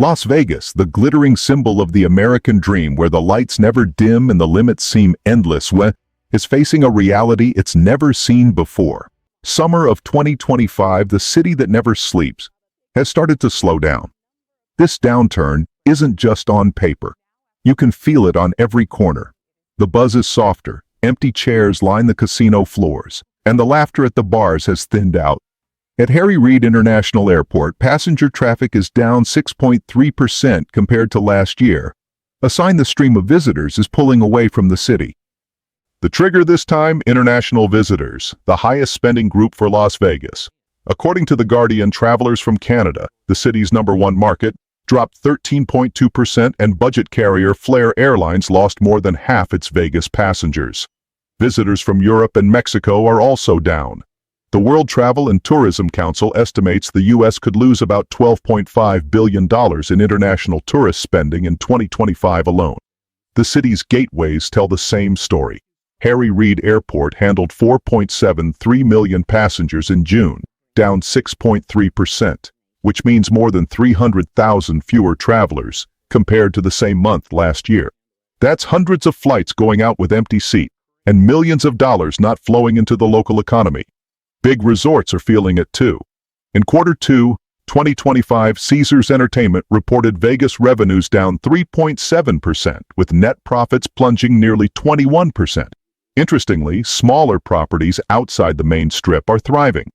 Las Vegas, the glittering symbol of the American dream where the lights never dim and the limits seem endless, is facing a reality it's never seen before. Summer of 2025, the city that never sleeps, has started to slow down. This downturn isn't just on paper. You can feel it on every corner. The buzz is softer, empty chairs line the casino floors, and the laughter at the bars has thinned out. At Harry Reid International Airport, passenger traffic is down 6.3% compared to last year, a sign the stream of visitors is pulling away from the city. The trigger this time, international visitors, the highest spending group for Las Vegas. According to The Guardian, travelers from Canada, the city's #1 market, dropped 13.2%, and budget carrier Flair Airlines lost more than half its Vegas passengers. Visitors from Europe and Mexico are also down. The World Travel and Tourism Council estimates the U.S. could lose about $12.5 billion in international tourist spending in 2025 alone. The city's gateways tell the same story. Harry Reid Airport handled 4.73 million passengers in June, down 6.3%, which means more than 300,000 fewer travelers compared to the same month last year. That's hundreds of flights going out with empty seats, and millions of dollars not flowing into the local economy. Big resorts are feeling it too. In Q2 2025, Caesars Entertainment reported Vegas revenues down 3.7%, with net profits plunging nearly 21%. Interestingly, smaller properties outside the main strip are thriving.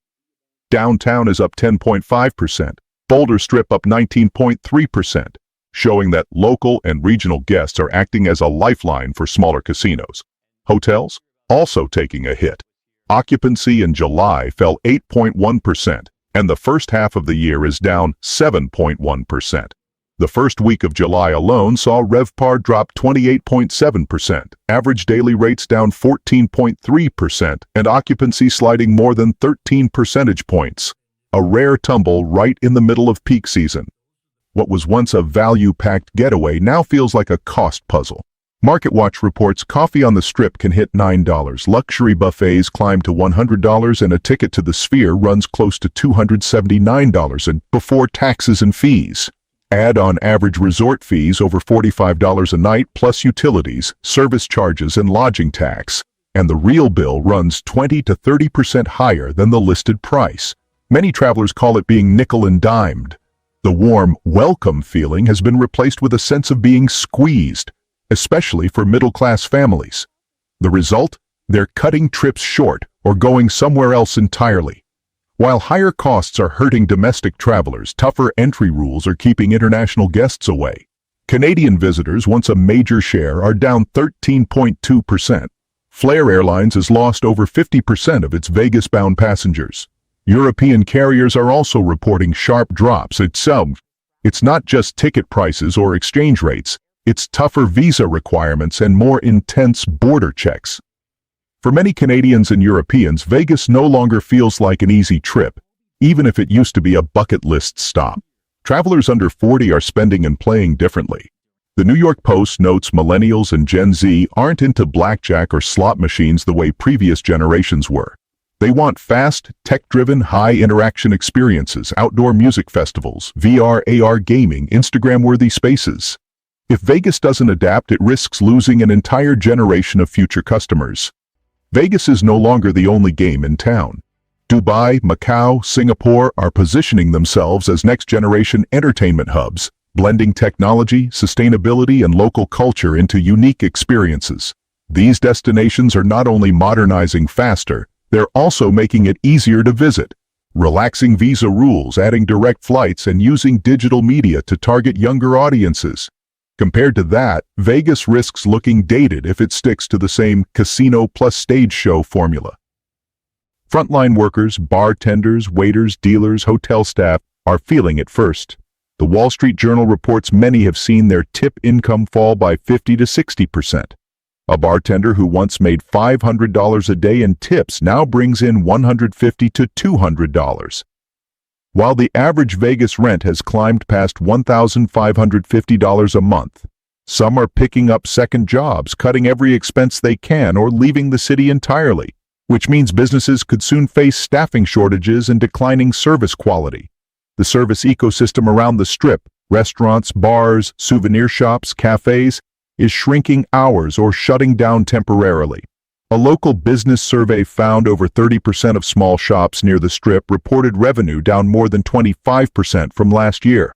Downtown is up 10.5%, Boulder Strip up 19.3%, showing that local and regional guests are acting as a lifeline for smaller casinos. Hotels also taking a hit. Occupancy in July fell 8.1%, and the first half of the year is down 7.1%. The first week of July alone saw RevPAR drop 28.7%, average daily rates down 14.3%, and occupancy sliding more than 13 percentage points. A rare tumble right in the middle of peak season. What was once a value-packed getaway now feels like a cost puzzle. MarketWatch reports coffee on the Strip can hit $9, luxury buffets climb to $100, and a ticket to the Sphere runs close to $279 and before taxes and fees. Add on average resort fees over $45 a night plus utilities, service charges, and lodging tax, and the real bill runs 20 to 30% higher than the listed price. Many travelers call it being nickel and dimed. The warm, welcome feeling has been replaced with a sense of being squeezed, especially for middle-class families. The result? They're cutting trips short or going somewhere else entirely. While higher costs are hurting domestic travelers, tougher entry rules are keeping international guests away. Canadian visitors, once a major share, are down 13.2%. Flair Airlines has lost over 50% of its Vegas-bound passengers. European carriers are also reporting sharp drops. It's not just ticket prices or exchange rates. It's tougher visa requirements and more intense border checks. For many Canadians and Europeans, Vegas no longer feels like an easy trip, even if it used to be a bucket list stop. Travelers under 40 are spending and playing differently. The New York Post notes millennials and Gen Z aren't into blackjack or slot machines the way previous generations were. They want fast, tech-driven, high-interaction experiences, outdoor music festivals, VR/AR gaming, Instagram-worthy spaces. If Vegas doesn't adapt, it risks losing an entire generation of future customers. Vegas is no longer the only game in town. Dubai, Macau, Singapore are positioning themselves as next-generation entertainment hubs, blending technology, sustainability, and local culture into unique experiences. These destinations are not only modernizing faster, they're also making it easier to visit, relaxing visa rules, adding direct flights, and using digital media to target younger audiences. Compared to that, Vegas risks looking dated if it sticks to the same casino plus stage show formula. Frontline workers, bartenders, waiters, dealers, hotel staff are feeling it first. The Wall Street Journal reports many have seen their tip income fall by 50 to 60%. A bartender who once made $500 a day in tips now brings in $150 to $200. While the average Vegas rent has climbed past $1,550 a month, some are picking up second jobs, cutting every expense they can, or leaving the city entirely, which means businesses could soon face staffing shortages and declining service quality. The service ecosystem around the Strip, Restaurants, bars, souvenir shops, cafes is shrinking hours or shutting down temporarily. A local business survey found over 30% of small shops near the Strip reported revenue down more than 25% from last year.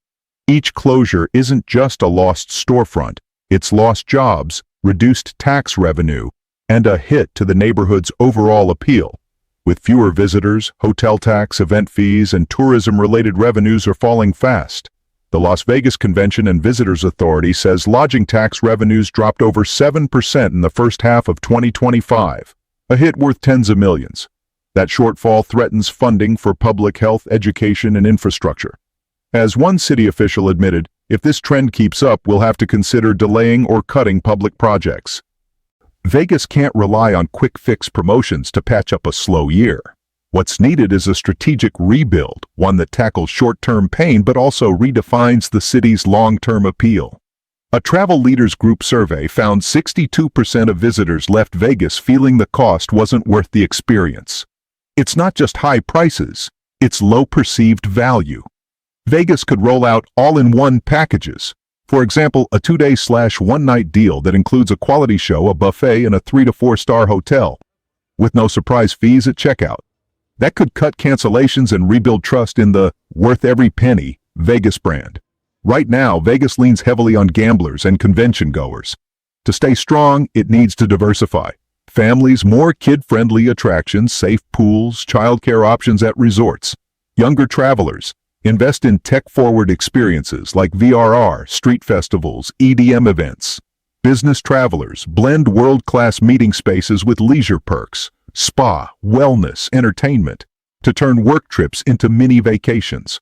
Each closure isn't just a lost storefront, it's lost jobs, reduced tax revenue, and a hit to the neighborhood's overall appeal. With fewer visitors, hotel tax, event fees, and tourism-related revenues are falling fast. The Las Vegas Convention and Visitors Authority says lodging tax revenues dropped over 7% in the first half of 2025, a hit worth tens of millions. That shortfall threatens funding for public health, education, and infrastructure. As one city official admitted, if this trend keeps up, we'll have to consider delaying or cutting public projects. Vegas can't rely on quick-fix promotions to patch up a slow year. What's needed is a strategic rebuild, one that tackles short-term pain but also redefines the city's long-term appeal. A Travel Leaders Group survey found 62% of visitors left Vegas feeling the cost wasn't worth the experience. It's not just high prices, it's low perceived value. Vegas could roll out all-in-one packages. For example, a 2-day/1-night deal that includes a quality show, a buffet, and a 3- to 4-star hotel, with no surprise fees at checkout. That could cut cancellations and rebuild trust in the worth every penny Vegas brand. Right now, Vegas leans heavily on gamblers and convention goers. To stay strong, it needs to diversify. Families, more kid-friendly attractions, safe pools, childcare options at resorts. Younger travelers, invest in tech-forward experiences like VRR, street festivals, EDM events. Business travelers, blend world-class meeting spaces with leisure perks, spa, wellness, entertainment, to turn work trips into mini vacations.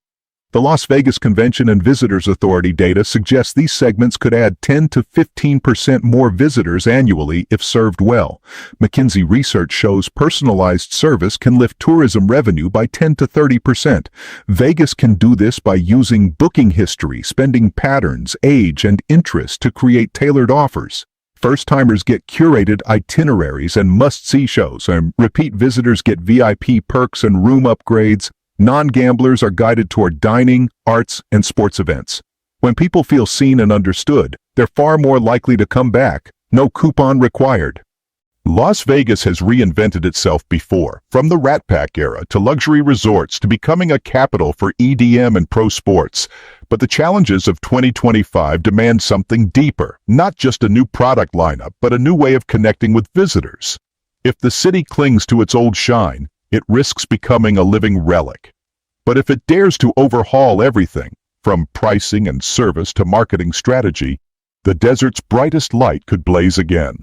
The Las Vegas Convention and Visitors Authority data suggests these segments could add 10 to 15% more visitors annually if served well. McKinsey research shows personalized service can lift tourism revenue by 10 to 30%. Vegas can do this by using booking history, spending patterns, age, and interest to create tailored offers. First-timers get curated itineraries and must-see shows, and repeat visitors get VIP perks and room upgrades. Non-gamblers are guided toward dining, arts, and sports events. When people feel seen and understood, they're far more likely to come back. No coupon required. Las Vegas has reinvented itself before, from the Rat Pack era to luxury resorts to becoming a capital for EDM and pro sports. But the challenges of 2025 demand something deeper, not just a new product lineup, but a new way of connecting with visitors. If the city clings to its old shine, it risks becoming a living relic. But if it dares to overhaul everything, from pricing and service to marketing strategy, the desert's brightest light could blaze again.